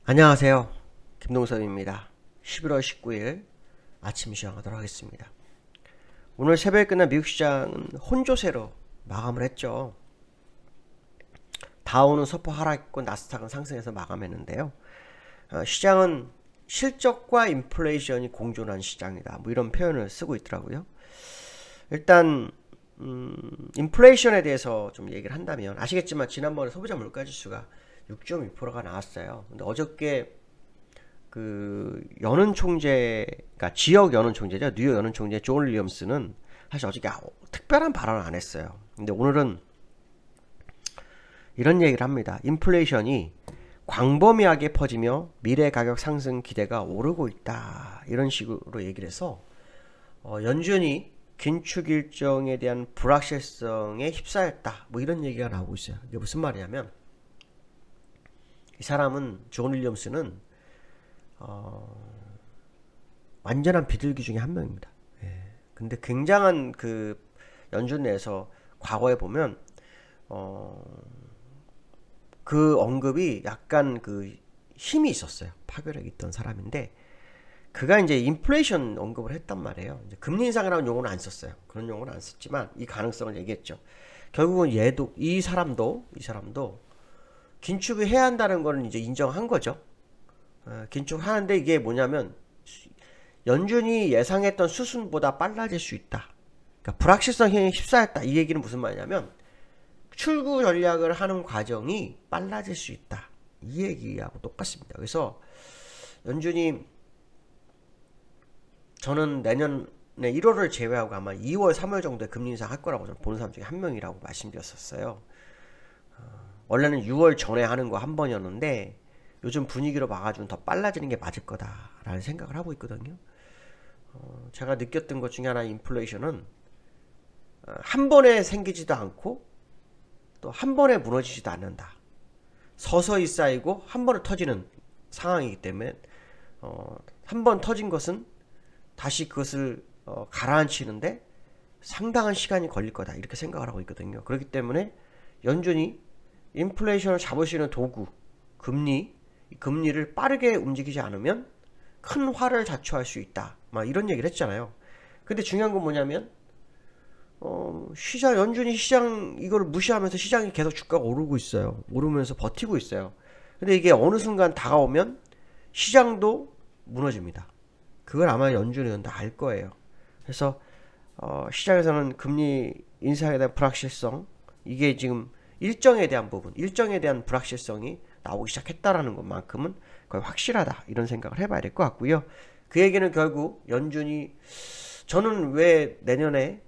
안녕하세요. 김동섭입니다. 11월 19일 아침 시작하도록 하겠습니다. 오늘 새벽에 끝난 미국 시장은 혼조세로 마감을 했죠. 다우는 소폭 하락했고 나스닥은 상승해서 마감했는데요. 시장은 실적과 인플레이션이 공존한 시장이다, 뭐 이런 표현을 쓰고 있더라고요. 일단 인플레이션에 대해서 좀 얘기를 한다면, 아시겠지만 지난번에 소비자 물가지수가 6.2%가 나왔어요. 근데 어저께 그 연은 총재가 지역 연은 총재죠. 뉴욕 연은 총재 존 윌리엄스는 사실 어저께 특별한 발언을 안 했어요. 근데 오늘은 이런 얘기를 합니다. 인플레이션이 광범위하게 퍼지며 미래 가격 상승 기대가 오르고 있다, 이런 식으로 얘기를 해서 연준이 긴축 일정에 대한 불확실성에 휩싸였다, 뭐 이런 얘기가 나오고 있어요. 이게 무슨 말이냐면, 이 사람은 존 윌리엄스는 완전한 비둘기 중에 한 명입니다. 예. 근데 굉장한 그 연준 내에서 과거에 보면 그 언급이 약간 그 힘이 있었어요. 파괴력이 있던 사람인데, 그가 이제 인플레이션 언급을 했단 말이에요. 이제 금리 인상이라는 용어는 안 썼어요. 그런 용어는 안 썼지만 이 가능성을 얘기했죠. 결국은 얘도, 이 사람도 긴축을 해야 한다는 거는 이제 인정한 거죠. 긴축하는데 이게 뭐냐면, 연준이 예상했던 수순보다 빨라질 수 있다. 그러니까 불확실성에 휩싸였다. 이 얘기는 무슨 말이냐면, 출구 전략을 하는 과정이 빨라질 수 있다, 이 얘기하고 똑같습니다. 그래서 연준이, 저는 내년에 1월을 제외하고 아마 2월, 3월 정도에 금리 인상할 거라고 저는 보는 사람 중에 한 명이라고 말씀드렸었어요. 원래는 6월 전에 하는 거 한 번이었는데 요즘 분위기로 봐가지고 더 빨라지는 게 맞을 거다라는 생각을 하고 있거든요. 제가 느꼈던 것 중에 하나, 인플레이션은 한 번에 생기지도 않고 또 한 번에 무너지지도 않는다. 서서히 쌓이고 한 번에 터지는 상황이기 때문에 한 번 터진 것은 다시 그것을 가라앉히는데 상당한 시간이 걸릴 거다, 이렇게 생각을 하고 있거든요. 그렇기 때문에 연준이 인플레이션을 잡을 수 있는 도구, 금리를 빠르게 움직이지 않으면 큰 화를 자초할 수 있다, 막 이런 얘기를 했잖아요. 근데 중요한 건 뭐냐면, 연준이 시장 이걸 무시하면서 시장이 계속 주가가 오르고 있어요. 오르면서 버티고 있어요. 근데 이게 어느 순간 다가오면 시장도 무너집니다. 그걸 아마 연준은 다 알 거예요. 그래서 시장에서는 금리 인상에 대한 불확실성, 이게 지금 일정에 대한 불확실성이 나오기 시작했다라는 것만큼은 거의 확실하다, 이런 생각을 해봐야 될 것 같고요. 그 얘기는 결국 연준이, 저는 왜 내년에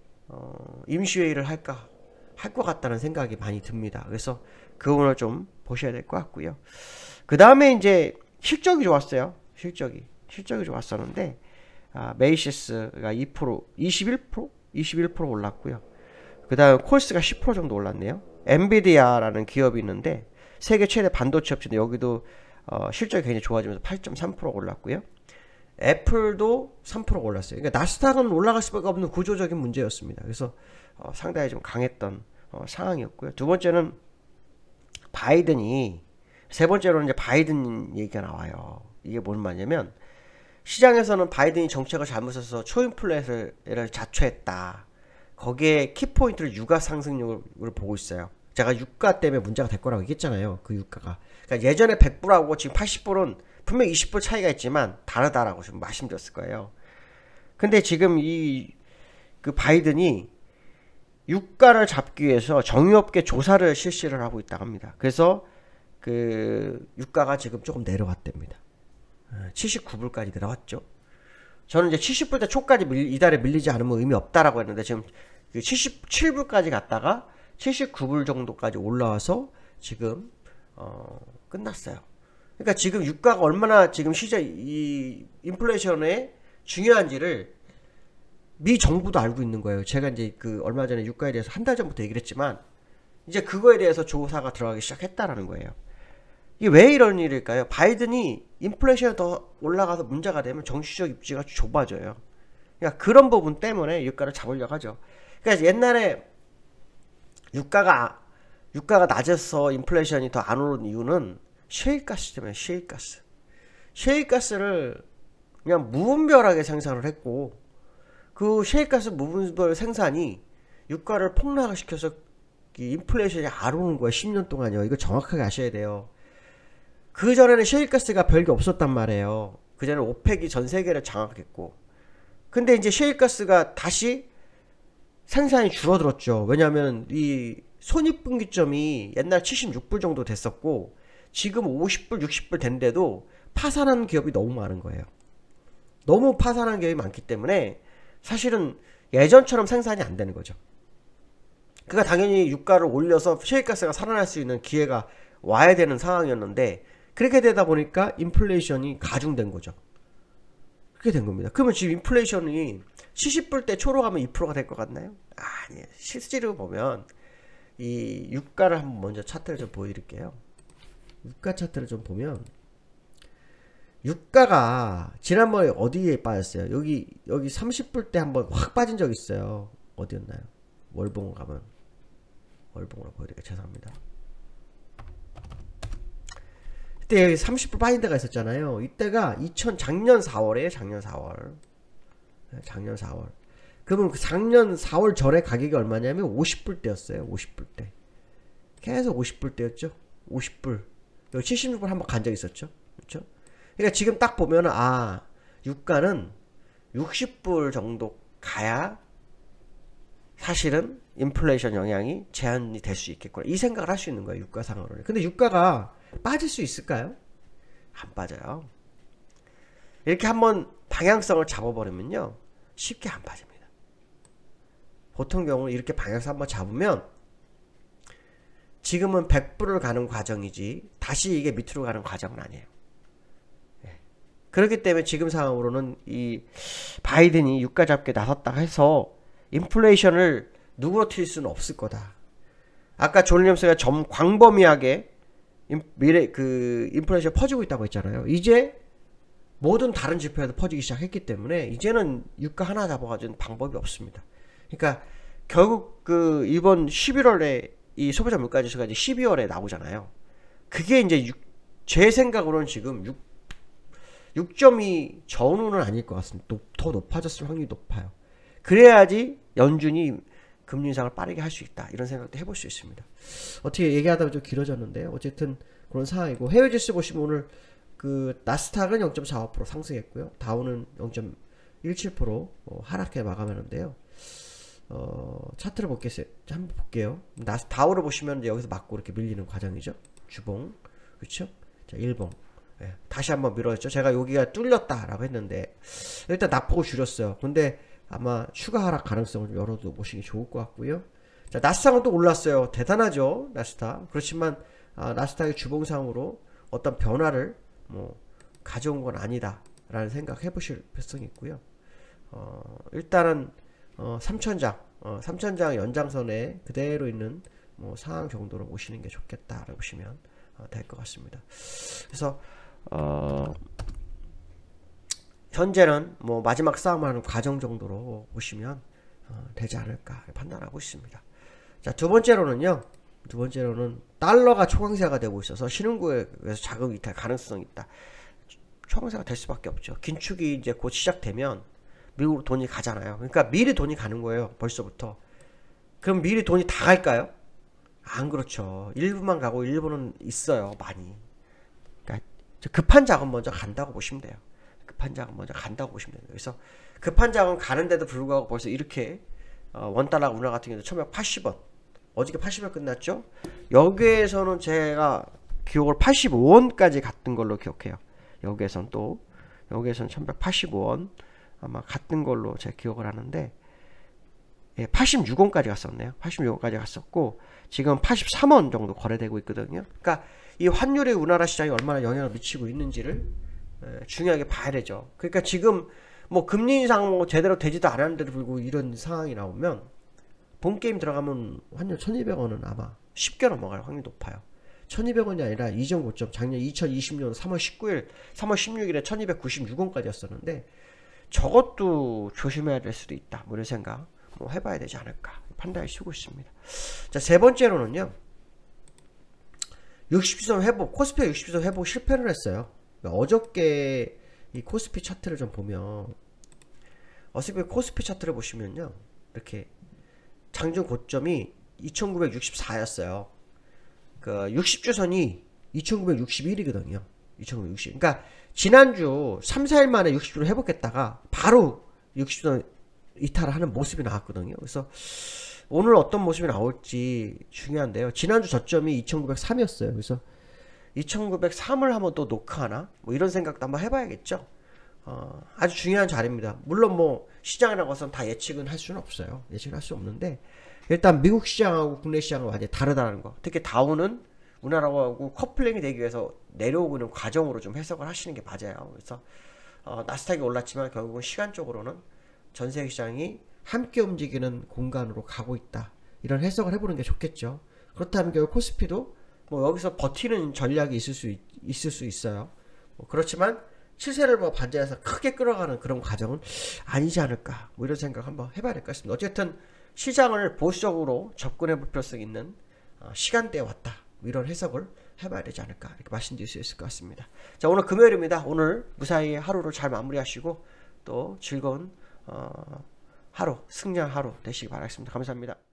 임시회의를 할 것 같다는 생각이 많이 듭니다. 그래서 그 부분을 좀 보셔야 될 것 같고요. 그 다음에 이제 실적이 좋았어요. 실적이 좋았었는데, 메이시스가 21% 올랐고요. 그 다음에 콜스가 10% 정도 올랐네요. 엔비디아라는 기업이 있는데 세계 최대 반도체 업체인데 여기도 실적이 굉장히 좋아지면서 8.3% 올랐고요. 애플도 3% 올랐어요. 그러니까 나스닥은 올라갈 수밖에 없는 구조적인 문제였습니다. 그래서 상당히 좀 강했던 상황이었고요. 두 번째는 세 번째로는 이제 바이든 얘기가 나와요. 이게 뭔 말이냐면, 시장에서는 바이든이 정책을 잘못해서 초인플레이션을 자초했다, 거기에 키포인트를 유가 상승률을 보고 있어요. 제가 유가 때문에 문제가 될 거라고 얘기했잖아요. 그 유가가. 그러니까 예전에 100불하고 지금 80불은 분명 20불 차이가 있지만 다르다라고 좀 말씀드렸을 거예요. 근데 지금 그 바이든이 유가를 잡기 위해서 정유업계 조사를 실시를 하고 있다고 합니다. 그래서 그 유가가 지금 조금 내려왔답니다. 79불까지 내려왔죠. 저는 이제 70불대 초까지 이달에 밀리지 않으면 의미 없다라고 했는데, 지금 77불까지 갔다가 79불 정도까지 올라와서 지금 끝났어요. 그러니까 지금 유가가 얼마나 지금 이 인플레이션의 중요한지를 미 정부도 알고 있는 거예요. 제가 이제 그 얼마 전에 유가에 대해서 한 달 전부터 얘기를 했지만, 이제 그거에 대해서 조사가 들어가기 시작했다라는 거예요. 이게 왜 이런 일일까요? 바이든이 인플레이션이 더 올라가서 문제가 되면 정치적 입지가 좁아져요. 그러니까 그런 부분 때문에 유가를 잡으려고 하죠. 그러니까 옛날에 유가가 낮아서 인플레이션이 더 안 오른 이유는 셰일가스 때문에, 셰일가스. 셰일가스를 그냥 무분별하게 생산을 했고, 그 셰일가스 무분별 생산이 유가를 폭락을 시켜서 인플레이션이 알아오는 거예요. 10년 동안요. 이거 정확하게 아셔야 돼요. 그 전에는 셰일가스가 별게 없었단 말이에요. 그 전에 오펙이 전 세계를 장악했고, 근데 이제 셰일가스가 다시 생산이 줄어들었죠. 왜냐하면 이 손익분기점이 옛날 76불 정도 됐었고, 지금 50불, 60불 된데도 파산한 기업이 너무 많은 거예요. 너무 파산한 기업이 많기 때문에 사실은 예전처럼 생산이 안 되는 거죠. 그러니까 당연히 유가를 올려서 셰일가스가 살아날 수 있는 기회가 와야 되는 상황이었는데, 그렇게 되다 보니까 인플레이션이 가중된 거죠. 그렇게 된 겁니다. 그러면 지금 인플레이션이 70불대 초로 가면 2%가 될 것 같나요? 아니에요. 실제로 보면 이 유가를 한번 먼저 차트를 좀 보여드릴게요. 유가 차트를 좀 보면 유가가 지난번에 어디에 빠졌어요? 여기 30불대 한번 확 빠진 적 있어요. 어디였나요? 월봉으로 가면, 월봉으로 보여드릴게요. 죄송합니다. 그때 여기 30불 빠진 데가 있었잖아요. 이때가 작년 4월이에요. 작년 4월. 작년 4월. 그러면 그 작년 4월 전에 가격이 얼마냐면 50불대였어요. 50불대. 계속 50불대였죠. 50불. 여기 76불 한번 간 적 있었죠. 그렇죠? 그러니까 지금 딱 보면은, 유가는 60불 정도 가야 사실은 인플레이션 영향이 제한이 될 수 있겠구나, 이 생각을 할 수 있는 거예요. 유가상으로는. 근데 유가가 빠질 수 있을까요? 안 빠져요. 이렇게 한번 방향성을 잡아버리면요, 쉽게 안 빠집니다. 보통 경우는 이렇게 방향성 한번 잡으면 지금은 100불을 가는 과정이지 다시 이게 밑으로 가는 과정은 아니에요. 그렇기 때문에 지금 상황으로는 이 바이든이 유가 잡기에 나섰다 해서 인플레이션을 누그러뜨릴 수는 없을 거다. 아까 존 윌리엄스가 광범위하게 인플레이션 퍼지고 있다고 했잖아요. 이제 모든 다른 지표에도 퍼지기 시작했기 때문에 이제는 유가 하나 잡아가지고는 방법이 없습니다. 그러니까 결국 이번 11월에 이 소비자 물가지수가 이제 12월에 나오잖아요. 그게 이제 제 생각으로는 지금 6.2 전후는 아닐 것 같습니다. 더 높아졌을 확률이 높아요. 그래야지 연준이 금리 인상을 빠르게 할 수 있다, 이런 생각도 해볼 수 있습니다. 어떻게 얘기하다가 좀 길어졌는데요. 어쨌든 그런 상황이고, 해외 지수 보시면 오늘 나스닥은 0.45% 상승했고요. 다우는 0.17% 하락해 마감했는데요. 차트를 한번 볼게요. 다우를 보시면 이제 여기서 맞고 이렇게 밀리는 과정이죠. 주봉, 그렇죠? 자, 일봉. 예, 다시 한번 밀어줬죠. 제가 여기가 뚫렸다라고 했는데 일단 낙폭을 줄였어요. 근데 아마 추가 하락 가능성을 좀 열어도 보시기 좋을 것 같고요. 자, 나스닥은 또 올랐어요. 대단하죠, 나스닥. 그렇지만 나스닥의 주봉상으로 어떤 변화를 가져온 건 아니다 라는 생각 해보실 필요성이 있고요. 일단은 3천장 연장선에 그대로 있는 상황 정도로 보시는 게 좋겠다라고 보시면 될 것 같습니다. 그래서 현재는 마지막 싸움을 하는 과정 정도로 보시면 되지 않을까 판단하고 있습니다. 자, 두 번째로는 달러가 초강세가 되고 있어서 신흥국에서 자금 이탈 가능성이 있다. 초강세가 될 수밖에 없죠. 긴축이 이제 곧 시작되면 미국으로 돈이 가잖아요. 그러니까 미리 돈이 가는 거예요, 벌써부터. 그럼 미리 돈이 다 갈까요? 안 그렇죠. 일부만 가고 일부는 있어요, 많이. 그러니까 급한 자금 먼저 간다고 보시면 돼요. 급한 자금 먼저 간다고 보시면 돼요. 그래서 급한 자금 가는데도 불구하고 벌써 이렇게 원달러 운화 같은 경우도 1180원, 어저께 80원 끝났죠. 여기에서는 제가 기억을 85원까지 갔던 걸로 기억해요. 여기에서는 1185원 아마 갔던 걸로 제가 기억을 하는데, 86원까지 갔었네요. 86원까지 갔었고 지금 83원 정도 거래되고 있거든요. 그러니까 이 환율의 우리나라 시장이 얼마나 영향을 미치고 있는지를 중요하게 봐야 되죠. 그러니까 지금 금리 인상 제대로 되지도 않았는데도 불구하고 이런 상황이 나오면 본게임 들어가면 환율 1200원은 아마 쉽게 넘어갈 확률이 높아요. 1200원이 아니라 이전 고점 작년 2020년 3월 19일 3월 16일에 1296원까지 였었는데 저것도 조심해야 될 수도 있다, 이런 생각 해봐야 되지 않을까 판단을 쓰고 있습니다. 자, 세 번째로는요, 60지선 회복, 코스피 60지선 회복 실패를 했어요. 어저께 이 코스피 차트를 좀 보면, 어저께 코스피 차트를 보시면요, 이렇게 장중 고점이 2964였어요. 그 60주선이 2961이거든요. 2960. 그러니까 지난주 3, 4일 만에 60주를 회복했다가 바로 60주선 이탈을 하는 모습이 나왔거든요. 그래서 오늘 어떤 모습이 나올지 중요한데요. 지난주 저점이 2903이었어요. 그래서 2903을 한번 또 노크하나? 뭐 이런 생각도 한번 해봐야겠죠. 아주 중요한 자리입니다. 물론 뭐 시장이라고 해서 다 예측은 할 수는 없어요. 예측은 할 수 없는데, 일단 미국 시장하고 국내 시장은 완전히 다르다는 거. 특히 다우는 우리나라하고 커플링이 되기 위해서 내려오고 있는 과정으로 좀 해석을 하시는 게 맞아요. 그래서 나스닥이 올랐지만 결국은 시간적으로는 전 세계 시장이 함께 움직이는 공간으로 가고 있다. 이런 해석을 해보는 게 좋겠죠. 그렇다면 결국 코스피도 뭐 여기서 버티는 전략이 있을 수 있어요. 뭐 그렇지만 시세를 뭐 반전해서 크게 끌어가는 그런 과정은 아니지 않을까. 뭐 이런 생각 한번 해봐야 될 것 같습니다. 어쨌든 시장을 보수적으로 접근해 볼 필요성 있는 시간대에 왔다. 뭐 이런 해석을 해봐야 되지 않을까. 이렇게 말씀드릴 수 있을 것 같습니다. 자, 오늘 금요일입니다. 오늘 무사히 하루를 잘 마무리하시고 또 즐거운 하루, 승리한 하루 되시기 바라겠습니다. 감사합니다.